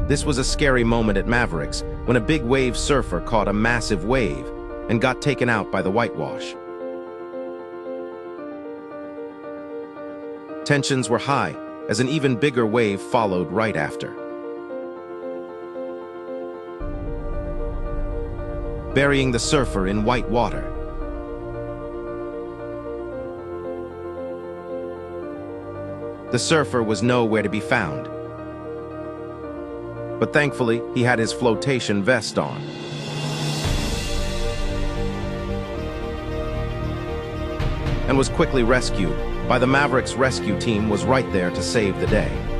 This was a scary moment at Mavericks when a big wave surfer caught a massive wave and got taken out by the whitewash. Tensions were high as an even bigger wave followed right after, burying the surfer in white water. The surfer was nowhere to be found, but thankfully he had his flotation vest on. And was quickly rescued by the Mavericks rescue team was right there to save the day.